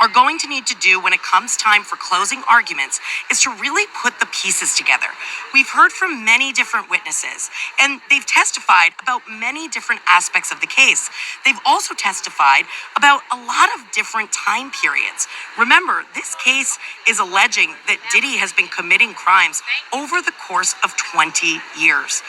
are going to need to do when it comes time for closing arguments is to really put the pieces together. We've heard from many different witnesses, and they've testified about many different aspects of the case. They've also testified about a lot of different time periods. Remember, this case is alleging that Diddy has been committing crimes over the course of 20 years.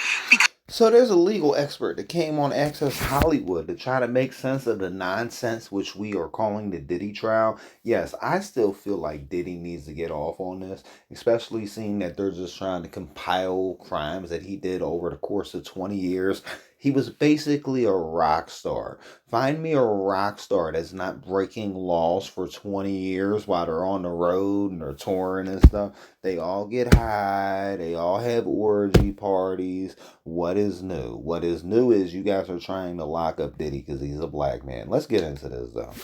So there's a legal expert that came on Access Hollywood to try to make sense of the nonsense which we are calling the Diddy trial. Yes, I still feel like Diddy needs to get off on this, especially seeing that they're just trying to compile crimes that he did over the course of 20 years. He was basically a rock star. Find me a rock star that's not breaking laws for 20 years while they're on the road and they're touring and stuff. They all get high, they all have orgy parties. What is new? What is new is you guys are trying to lock up Diddy because he's a black man. Let's get into this though.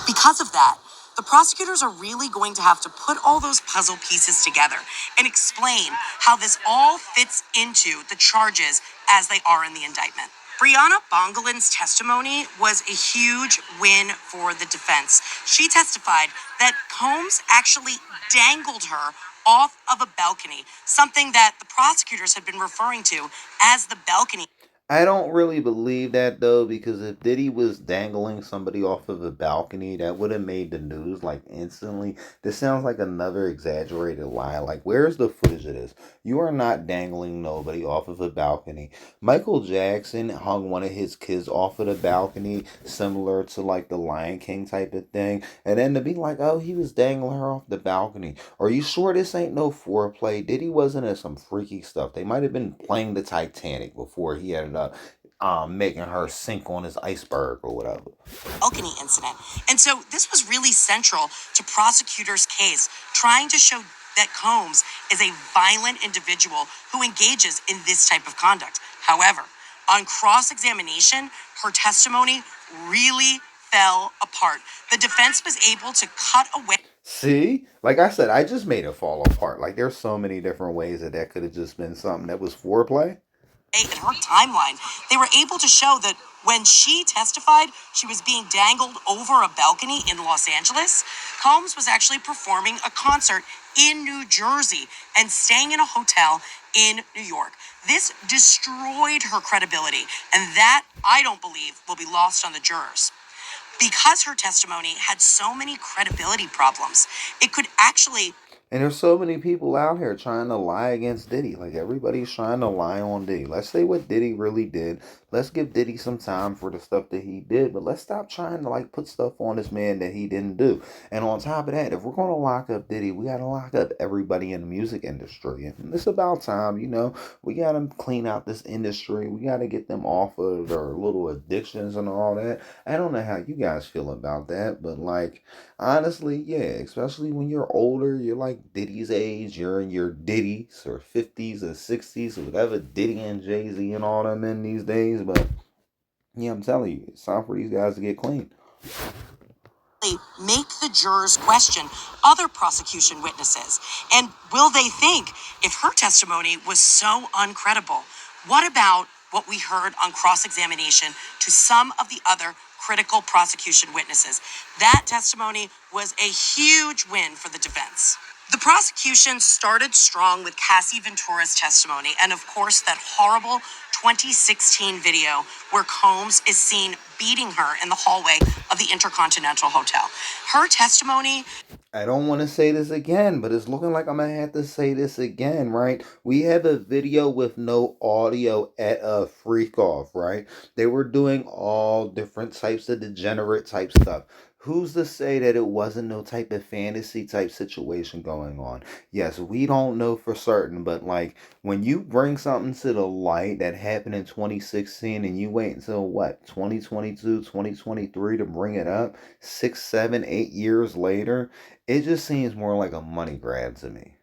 Because of that, the prosecutors are really going to have to put all those puzzle pieces together and explain how this all fits into the charges as they are in the indictment. Brianna Bongolin's testimony was a huge win for the defense. She testified that Combs actually dangled her off of a balcony, something that the prosecutors had been referring to as the balcony. I don't really believe that though, because if Diddy was dangling somebody off of a balcony, that would have made the news like instantly. This sounds like another exaggerated lie. Like, where's the footage of this? You are not dangling nobody off of a balcony. Michael Jackson hung one of his kids off of the balcony, similar to like the Lion King type of thing. And then to be like, oh, he was dangling her off the balcony. Are you sure this ain't no foreplay? Diddy wasn't in some freaky stuff. They might have been playing the Titanic before he had making her sink on his iceberg or whatever. Balcony incident. And so this was really central to prosecutors' case, trying to show that Combs is a violent individual who engages in this type of conduct. However, on cross-examination, her testimony really fell apart. The defense was able to cut away. See, like I said, I just made it fall apart. Like there's so many different ways that could have just been something that was foreplay. In her timeline, they were able to show that when she testified she was being dangled over a balcony in Los Angeles, Combs was actually performing a concert in New Jersey and staying in a hotel in New York. This destroyed her credibility, and that, I don't believe, will be lost on the jurors. Because her testimony had so many credibility problems, it could actually. And there's so many people out here trying to lie against Diddy. Like everybody's trying to lie on Diddy. Let's say what Diddy really did. Let's give Diddy some time for the stuff that he did, but let's stop trying to like put stuff on this man that he didn't do. And on top of that, if we're gonna lock up Diddy, we gotta lock up everybody in the music industry. And it's about time, you know. We gotta clean out this industry. We gotta get them off of their little addictions and all that. I don't know how you guys feel about that, but like honestly, yeah, especially when you're older, you're like Diddy's age, you're in your Diddy's or 50s or 60s or whatever Diddy and Jay-Z and all them in these days. But yeah, I'm telling you, it's time for these guys to get clean. Make the jurors question other prosecution witnesses. And will they think, if her testimony was so uncredible, what about what we heard on cross-examination to some of the other critical prosecution witnesses? That testimony was a huge win for the defense. The prosecution started strong with Cassie Ventura's testimony, and of course that horrible 2016 video where Combs is seen beating her in the hallway of the Intercontinental Hotel. Her testimony. I don't want to say this again, but it's looking like I'm going to have to say this again, right? We have a video with no audio at a freak off, right? They were doing all different types of degenerate type stuff. Who's to say that it wasn't no type of fantasy type situation going on? Yes, we don't know for certain, but like when you bring something to the light that happened in 2016 and you wait until what, 2022, 2023 to bring it up, 6, 7, 8 years later, it just seems more like a money grab to me.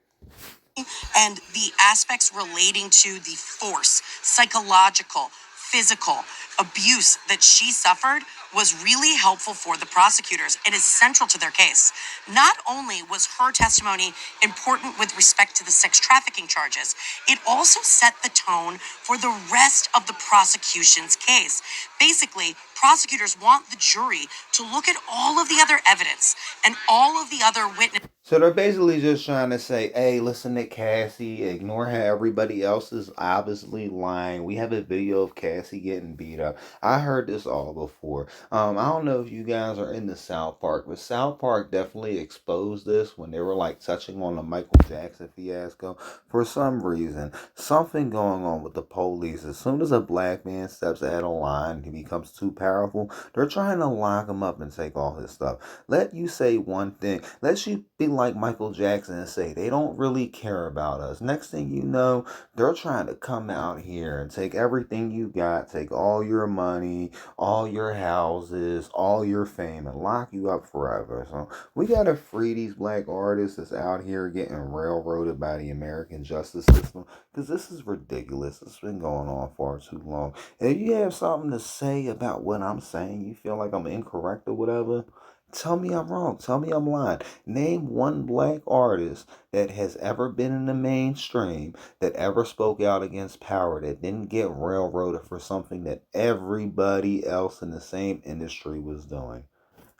And the aspects relating to the force, psychological, physical abuse that she suffered was really helpful for the prosecutors and is central to their case. Not only was her testimony important with respect to the sex trafficking charges, it also set the tone for the rest of the prosecution's case. Basically, prosecutors want the jury to look at all of the other evidence and all of the other witnesses. So they're basically just trying to say, hey, listen to Cassie, ignore how everybody else is obviously lying. We have a video of Cassie getting beat up. I heard this all before. I don't know if you guys are into South Park, but South Park definitely exposed this when they were like touching on the Michael Jackson fiasco. For some reason, something going on with the police. As soon as a black man steps out of line, he becomes too powerful. They're trying to lock him up and take all his stuff. Let you say one thing. Let you be like Michael Jackson and say they don't really care about us. Next thing you know, they're trying to come out here and take everything you got, take all your money, all your houses, all your fame, and lock you up forever. So we gotta free these black artists that's out here getting railroaded by the American justice system, because this is ridiculous. It's been going on far too long. And if you have something to say about what I'm saying, you feel like I'm incorrect or whatever, tell me I'm wrong. Tell me I'm lying. Name one black artist that has ever been in the mainstream that ever spoke out against power, that didn't get railroaded for something that everybody else in the same industry was doing.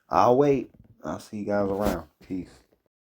I'll wait. I'll see you guys around. Peace.